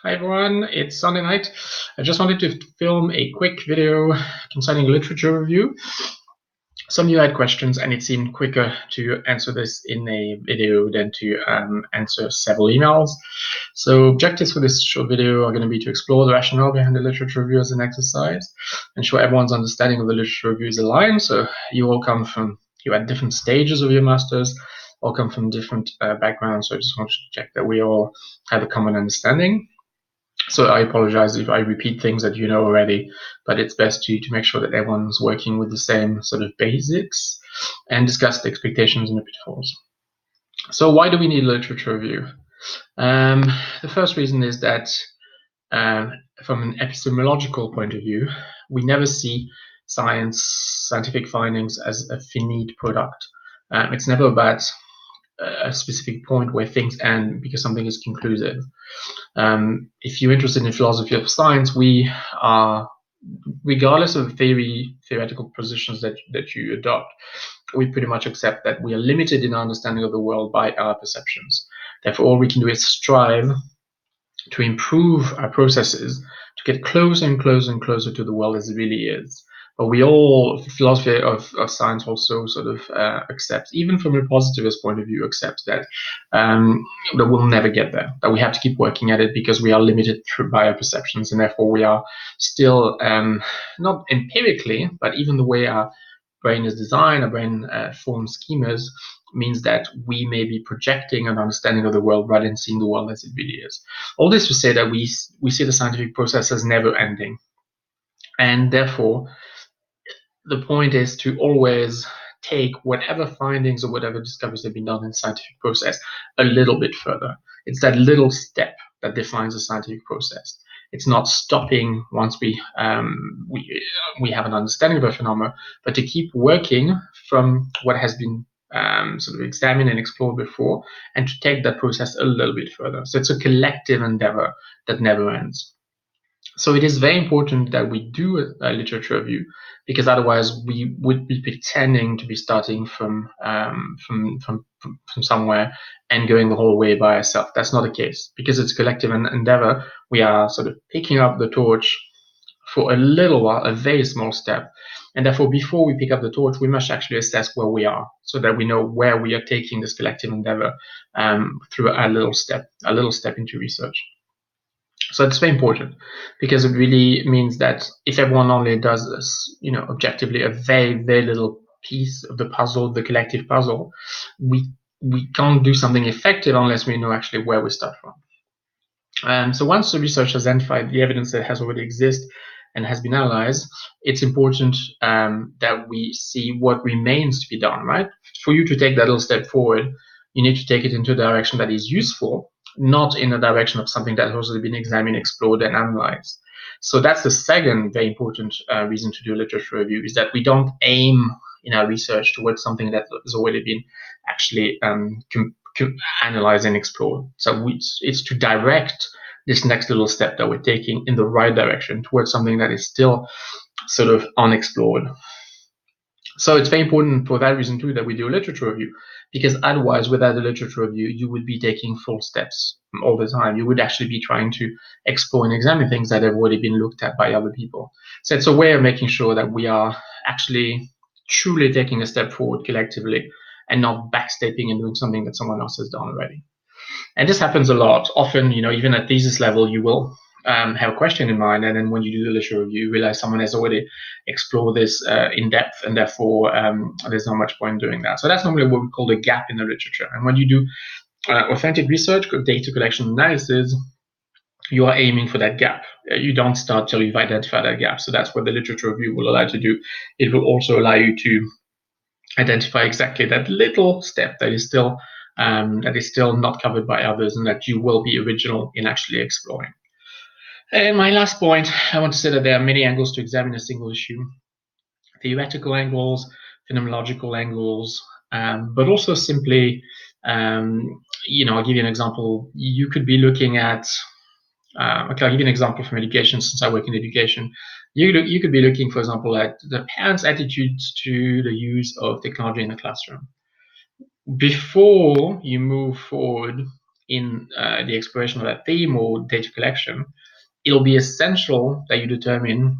Hi everyone, it's Sunday night. I just wanted to film a quick video concerning literature review. Some of you had questions and it seemed quicker to answer this in a video than to answer several emails. So objectives for this short video are going to be to explore the rationale behind the literature review as an exercise, ensure everyone's understanding of the literature review is aligned. So you at different stages of your masters, all come from different backgrounds. So I just want to check that we all have a common understanding. So I apologize if I repeat things that you know already, but it's best to make sure that everyone's working with the same sort of basics and discuss the expectations and the pitfalls. So why do we need literature review? The first reason is that from an epistemological point of view, we never see scientific findings as a finite product. It's never about a specific point where things end because something is conclusive. If you're interested in philosophy of science, we are, regardless of theoretical positions that you adopt, we pretty much accept that we are limited in our understanding of the world by our perceptions. Therefore, all we can do is strive to improve our processes to get closer and closer and closer to the world as it really is. But we all, philosophy of science also sort of accepts, even from a positivist point of view, accepts that we'll never get there, that we have to keep working at it because we are limited by our perceptions, and therefore we are still, not empirically, but even the way our brain is designed, our brain forms schemas, means that we may be projecting an understanding of the world rather than seeing the world as it really is. All this to say that we see the scientific process as never ending. And therefore, the point is to always take whatever findings or whatever discoveries have been done in the scientific process a little bit further. It's that little step that defines the scientific process. It's not stopping once we have an understanding of a phenomenon, but to keep working from what has been sort of examined and explored before, and to take that process a little bit further. So it's a collective endeavor that never ends. So it is very important that we do a literature review, because otherwise we would be pretending to be starting from somewhere and going the whole way by ourselves. That's not the case, because it's a collective endeavor. We are sort of picking up the torch for a little while, a very small step. And therefore, before we pick up the torch, we must actually assess where we are, so that we know where we are taking this collective endeavor through a little step into research. So it's very important, because it really means that if everyone only does this, objectively a very, very little piece of the puzzle, the collective puzzle, we can't do something effective unless we know actually where we start from. So once the research has identified the evidence that has already existed and has been analyzed, it's important that we see what remains to be done, right? For you to take that little step forward, you need to take it into a direction that is useful, not in a direction of something that has already been examined, explored, and analyzed. So that's the second very important reason to do literature review, is that we don't aim in our research towards something that has already been actually analyzed and explored. So it's to direct this next little step that we're taking in the right direction towards something that is still sort of unexplored. So it's very important for that reason too that we do a literature review, because otherwise, without a literature review, you would be taking full steps all the time. You would actually be trying to explore and examine things that have already been looked at by other people. So it's a way of making sure that we are actually truly taking a step forward collectively, and not backstepping and doing something that someone else has done already. And this happens a lot. Often, even at thesis level, you will have a question in mind, and then when you do the literature review, you realize someone has already explored this in depth, and therefore there's not much point in doing that. So that's normally what we call the gap in the literature. And when you do authentic research, data collection analysis, you are aiming for that gap. You don't start till you've identified that gap. So that's what the literature review will allow you to do. It will also allow you to identify exactly that little step that is still not covered by others, and that you will be original in actually exploring. And my last point, I want to say that there are many angles to examine a single issue: theoretical angles, phenomenological angles, but also simply, I'll give you an example. You could be looking at, I'll give you an example from education, since I work in education. You could be looking, for example, at the parents' attitudes to the use of technology in the classroom. Before you move forward in the exploration of that theme or data collection, it'll be essential that you determine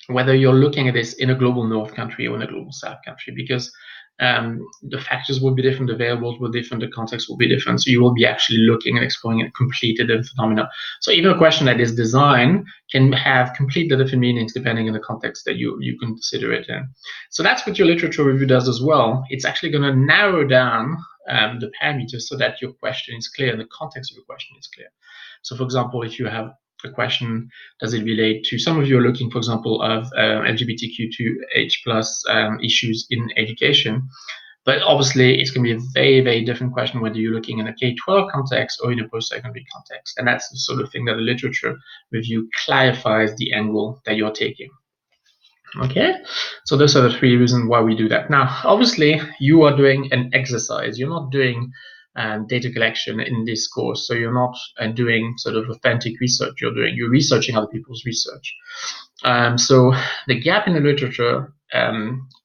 whether you're looking at this in a global north country or in a global south country, because the factors will be different, the variables will be different, the context will be different. So you will be actually looking and exploring a completely different phenomena. So even a question that is design can have completely different meanings depending on the context that you consider it in. So that's what your literature review does as well. It's actually going to narrow down the parameters so that your question is clear and the context of your question is clear. So for example, if you have a question, does it relate to, some of you are looking, for example, of LGBTQ2H+ issues in education, but obviously it's going to be a very, very different question whether you're looking in a K-12 context or in a post-secondary context. And that's the sort of thing that the literature review clarifies the angle that you're taking. Okay, so those are the three reasons why we do that. Now, obviously, you are doing an exercise. You're not doing data collection in this course, so you're not doing sort of authentic research. You're researching other people's research. So the gap in the literature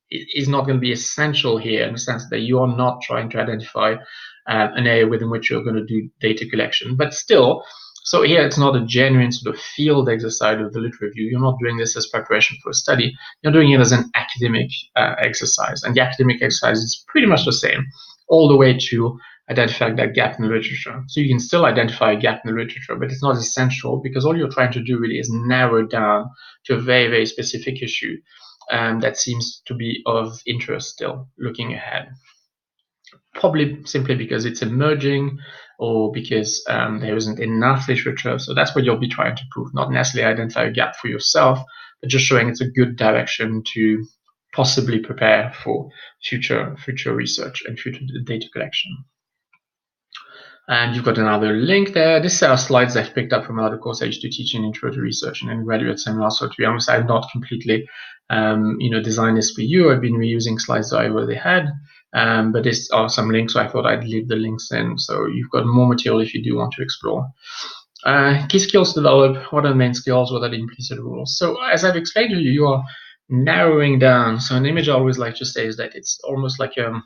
is not going to be essential here, in the sense that you are not trying to identify an area within which you're going to do data collection, but still. So here it's not a genuine sort of field exercise of the literature review. You're not doing this as preparation for a study. You're doing it as an academic exercise. And the academic exercise is pretty much the same, all the way to identify that gap in the literature. So you can still identify a gap in the literature, but it's not essential, because all you're trying to do really is narrow down to a very, very specific issue that seems to be of interest still looking ahead. Probably simply because it's emerging, or because there isn't enough literature. So that's what you'll be trying to prove, not necessarily identify a gap for yourself, but just showing it's a good direction to possibly prepare for future research and future data collection. And you've got another link there. This set of slides I picked up from another course I used to teach in Intro to Research and in graduate seminar. So to be honest, I've not completely designed this for you. I've been reusing slides that I already had. But these are some links, so I thought I'd leave the links in. So you've got more material if you do want to explore. Key skills developed. What are the main skills? What are the implicit rules? So as I've explained to you, you are narrowing down. So an image I always like to say is that it's almost like a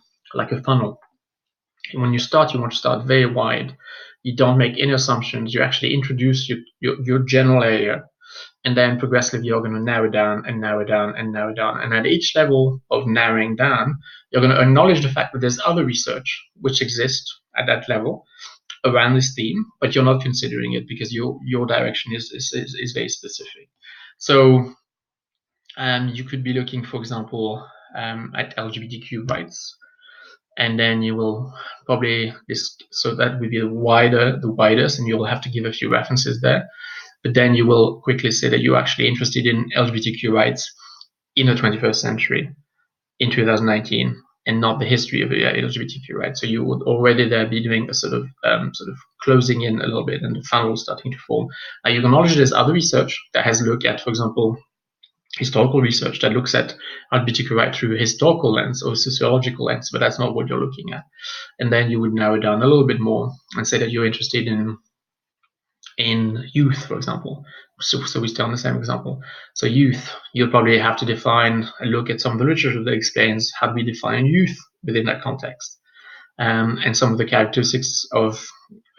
funnel. When you start, you want to start very wide. You don't make any assumptions. You actually introduce your general area, and then progressively you're going to narrow down and narrow down and narrow down. And at each level of narrowing down, you're going to acknowledge the fact that there's other research which exists at that level around this theme, but you're not considering it because your direction is very specific. So you could be looking, for example, at LGBTQ rights. And then you will probably, so that would be the widest, and you'll have to give a few references there. But then you will quickly say that you're actually interested in LGBTQ rights in the 21st century, in 2019, and not the history of LGBTQ rights. So you would already there be doing a sort of closing in a little bit, and the funnel starting to form. Now you acknowledge there's other research that has looked at, for example, historical research that looks at LGBTQ rights through a historical lens or sociological lens, but that's not what you're looking at. And then you would narrow down a little bit more and say that you're interested in youth, for example. So we stay on the same example. So youth, you'll probably have to define and look at some of the literature that explains how do we define youth within that context, and some of the characteristics of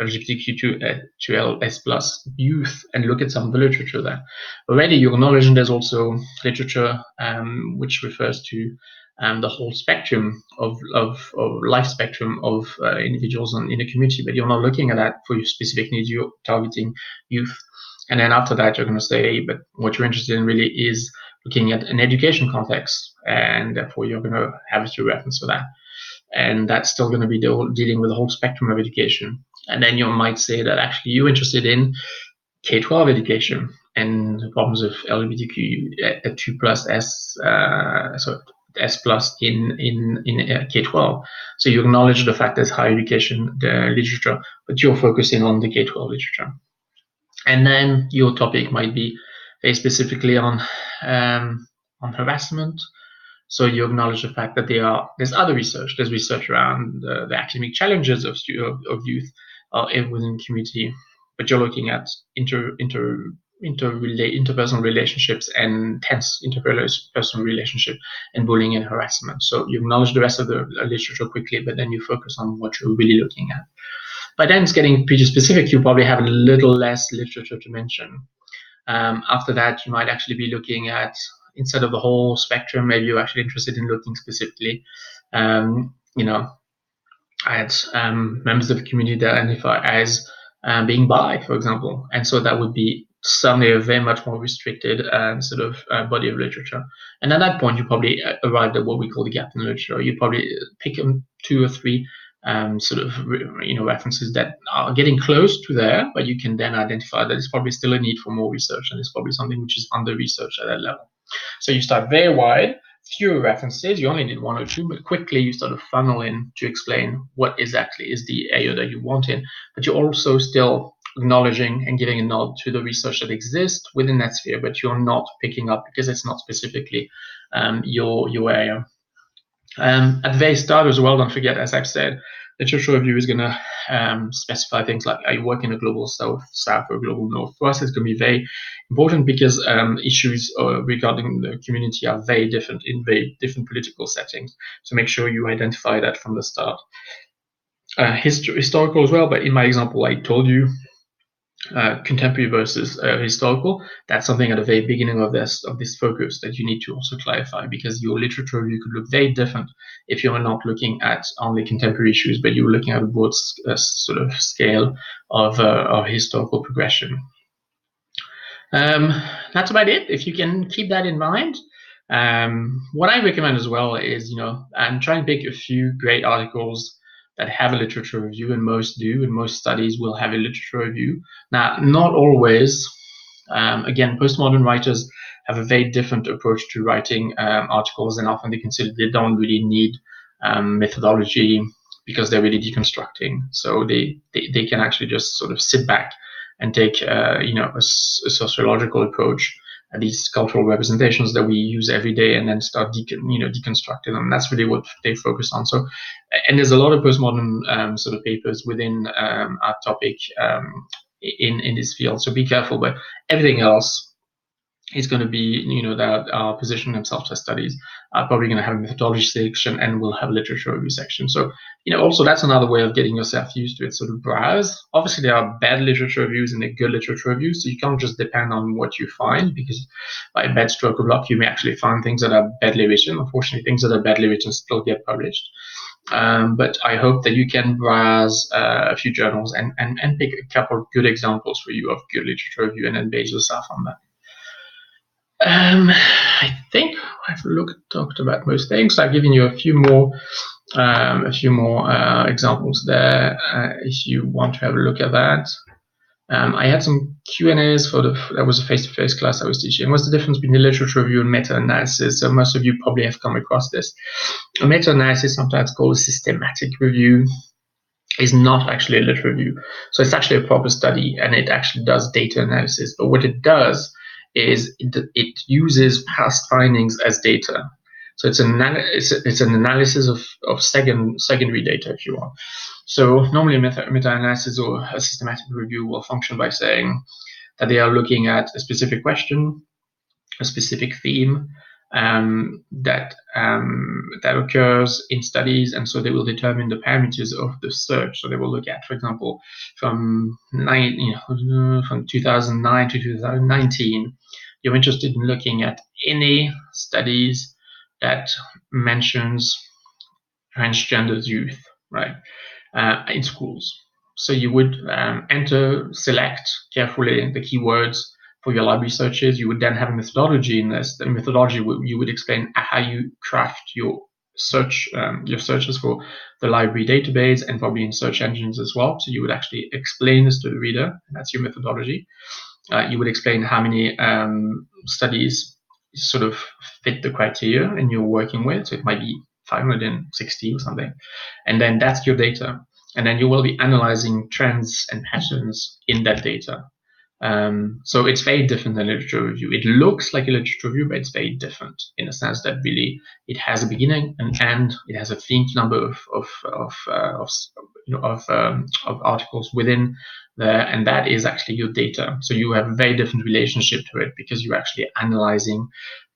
LGBTQ2LS+ youth, and look at some of the literature there. Already you acknowledge there's also literature which refers to the whole spectrum of life spectrum of individuals in the community, but you're not looking at that for your specific needs. You're targeting youth. And then after that, you're going to say, hey, but what you're interested in really is looking at an education context, and therefore you're going to have a few reference for that. And that's still going to be dealing with the whole spectrum of education. And then you might say that actually you're interested in K-12 education and the problems of LGBTQ2+, S+ in K-12. So you acknowledge the fact there's higher education literature, but you're focusing on the K-12 literature. And then your topic might be very specifically on harassment. So you acknowledge the fact that there's other research. There's research around the academic challenges of youth within the community, but you're looking at interpersonal relationships and tense interpersonal relationship and bullying and harassment. So you acknowledge the rest of the literature quickly, but then you focus on what you're really looking at. By then it's getting pretty specific. You probably have a little less literature to mention. After that, you might actually be looking at, instead of the whole spectrum, maybe you're actually interested in looking specifically, at members of the community that identify as being bi, for example. And so that would be suddenly a very much more restricted body of literature. And at that point, you probably arrived at what we call the gap in literature. You probably pick 2 or 3 references that are getting close to there, but you can then identify that there's probably still a need for more research, and it's probably something which is under researched at that level. So you start very wide, fewer references. You only need 1 or 2, but quickly you start to funnel in to explain what exactly is the area that you want in. But you're also still acknowledging and giving a nod to the research that exists within that sphere, but you're not picking up because it's not specifically your area. At the very start as well, don't forget, as I've said, literature review is going to specify things like, are you working in a global south or global north? For us, it's going to be very important because issues regarding the community are very different in very different political settings. So make sure you identify that from the start. Historical as well, but in my example, I told you contemporary versus historical. That's something at the very beginning of this focus that you need to also clarify, because your literature review could look very different if you're not looking at only contemporary issues, but you're looking at a broad scale of historical progression. That's about it. If you can keep that in mind. What I recommend as well is, try and pick a few great articles that have a literature review, and most do, and most studies will have a literature review. Now, not always. Again, postmodern writers have a very different approach to writing articles, and often they consider they don't really need methodology because they're really deconstructing. So they can actually just sort of sit back and take a sociological approach at these cultural representations that we use every day, and then start deconstructing them. That's really what they focus on. So, and there's a lot of postmodern papers within our topic in this field. So be careful, but everything else is going to be, that are positioning themselves as studies, are probably going to have a methodology section and will have a literature review section. So, also that's another way of getting yourself used to it. Sort of browse. Obviously, there are bad literature reviews and there are good literature reviews, so you can't just depend on what you find, because by bad stroke of luck, you may actually find things that are badly written. Unfortunately, things that are badly written still get published. But I hope that you can browse a few journals and pick a couple of good examples for you of good literature review, and then base yourself on that. I think I've talked about most things. I've given you a few more examples there if you want to have a look at that. I had some Q&As that was a face-to-face class I was teaching. What's the difference between the literature review and meta-analysis? So most of you probably have come across this. A meta-analysis, sometimes called a systematic review, is not actually a literature review. So it's actually a proper study, and it actually does data analysis. But what it does is it uses past findings as data. So it's an analysis of secondary data, if you want. So normally a meta-analysis or a systematic review will function by saying that they are looking at a specific question, a specific theme, that occurs in studies, and so they will determine the parameters of the search. So they will look at, for example, from 2009 to 2019, you're interested in looking at any studies that mentions transgender youth, right, in schools. So you would select carefully the keywords for your library searches. You would then have a methodology in this. The methodology, you would explain how you craft your searches for the library database, and probably in search engines as well. So you would actually explain this to the reader, and that's your methodology. You would explain how many studies sort of fit the criteria and you're working with. So it might be 560 or something. And then that's your data. And then you will be analyzing trends and patterns in that data. So it's very different than literature review. It looks like a literature review, but it's very different in the sense that really it has a beginning, an end. It has a themed number of articles within there, and that is actually your data. So you have a very different relationship to it, because you're actually analyzing,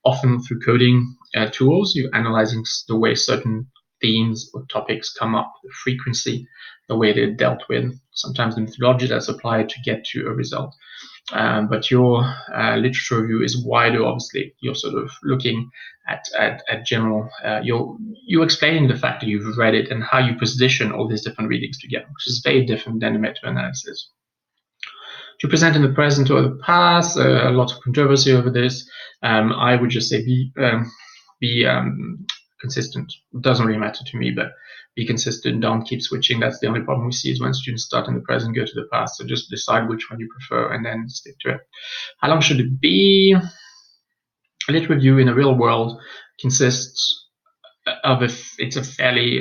often through coding tools. You're analyzing the way certain themes or topics come up, the frequency, the way they're dealt with, sometimes the methodology that's applied to get to a result. But your literature review is wider, obviously. You're sort of looking at general, you're explaining the fact that you've read it and how you position all these different readings together, which is very different than the meta-analysis. To present in the present or the past, a lot of controversy over this. I would just say be consistent. It doesn't really matter to me, but be consistent. Don't keep switching. That's the only problem we see is when students start in the present, go to the past. So just decide which one you prefer and then stick to it. How long should it be? A lit review in the real world consists of it's a fairly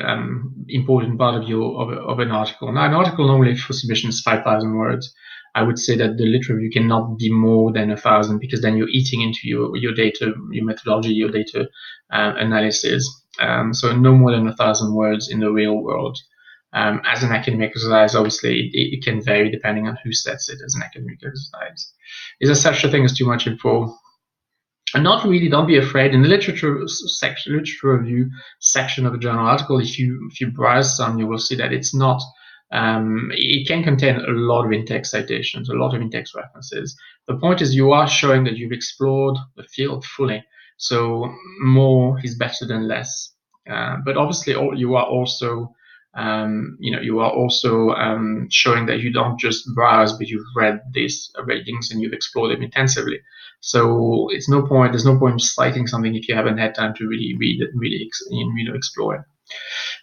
important part of an article. Now, an article normally for submission is 5,000 words. I would say that the lit review cannot be more than 1,000 because then you're eating into your data, your methodology, your data analysis. So no more than 1,000 words in the real world. As an academic exercise, obviously, it can vary depending on who sets it as an academic exercise. Is there such a thing as too much info? And not really, don't be afraid. In the literature review section of a journal article, if you browse some, you will see that it's not, it can contain a lot of in-text citations, a lot of in-text references. The point is you are showing that you've explored the field fully. So more is better than less. But obviously you are also, showing that you don't just browse, but you've read these ratings and you've explored them intensively. So there's no point citing something if you haven't had time to really read it, really explore it.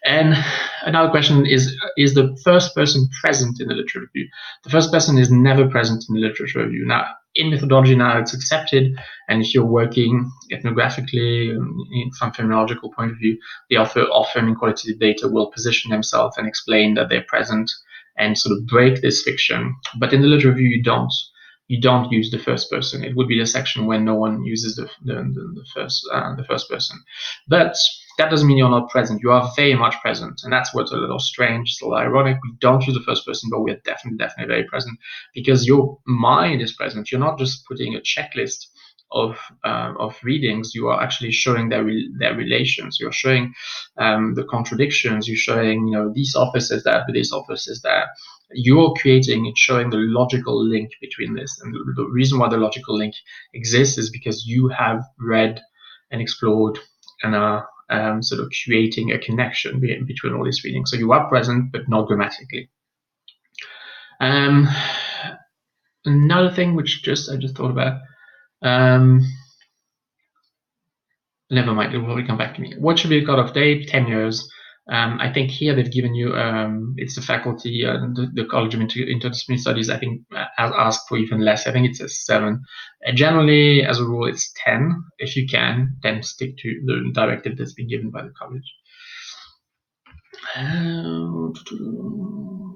And another question is the first person present in the literature review? The first person is never present in the literature review. Now, in methodology now it's accepted, and if you're working ethnographically from a phenomenological point of view, the author often in qualitative data will position themselves and explain that they're present and sort of break this fiction. But in the literature review, you don't use the first person. It would be the section when no one uses the first person. But that doesn't mean you're not present. You are very much present, and that's what's a little strange, it's a little ironic. We don't use the first person, but we're definitely very present because your mind is present. You're not just putting a checklist of readings. You are actually showing their relations. You're showing the contradictions. You're showing, this author says that, but this author says that. You're creating and showing the logical link between this, and the reason why the logical link exists is because you have read and explored and are sort of creating a connection between all these readings. So you are present, but not grammatically. Another thing which I just thought about. Never mind, it will come back to me. What should be the cutoff date? 10 years. I think here they've given you, it's the faculty, the College of Interdisciplinary Studies, I think, asked for even less. I think it says 7. Generally, as a rule, it's 10. If you can, then stick to the directive that's been given by the college.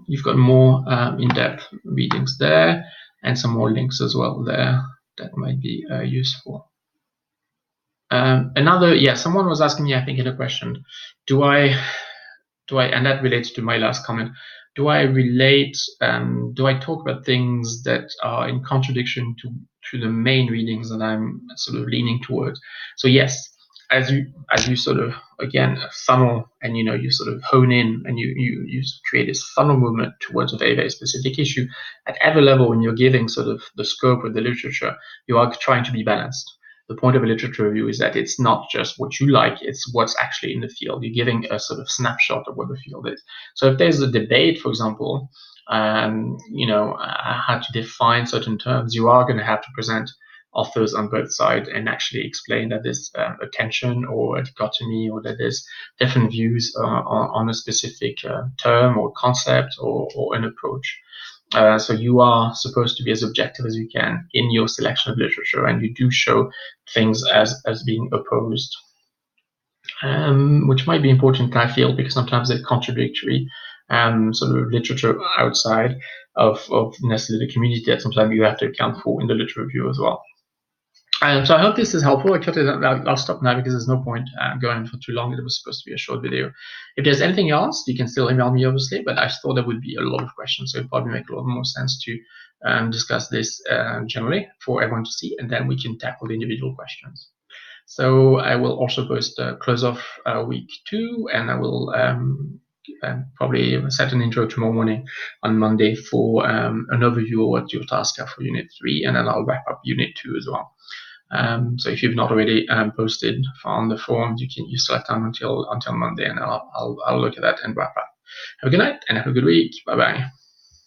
You've got more in-depth readings there, and some more links as well there that might be useful. Someone was asking me, I think, in a question, do I, and that relates to my last comment, do I talk about things that are in contradiction to the main readings that I'm sort of leaning towards? So yes, as you sort of, again, funnel, and you sort of hone in, and you create this funnel movement towards a very, very specific issue, at every level when you're giving sort of the scope of the literature, you are trying to be balanced. The point of a literature review is that it's not just what you like, it's what's actually in the field. You're giving a sort of snapshot of what the field is. So if there's a debate, for example, how to define certain terms, you are going to have to present authors on both sides and actually explain that there's a tension or a dichotomy, or that there's different views on a specific term or concept or an approach. So you are supposed to be as objective as you can in your selection of literature, and you do show things as being opposed, which might be important in our field because sometimes they're contradictory sort of literature outside of necessarily the community that sometimes you have to account for in the literature review as well. So I hope this is helpful. I'll stop now because there's no point going for too long. It was supposed to be a short video. If there's anything else, you can still email me, obviously, but I thought there would be a lot of questions, so it probably make a lot more sense to discuss this generally for everyone to see, and then we can tackle the individual questions. So I will also post close off week 2, and I will probably set an intro tomorrow morning on Monday for an overview of what your tasks are for Unit 3, and then I'll wrap up Unit 2 as well. So if you've not already posted on the forums, you still have time until Monday, and I'll look at that and wrap up. Have a good night and have a good week. Bye bye.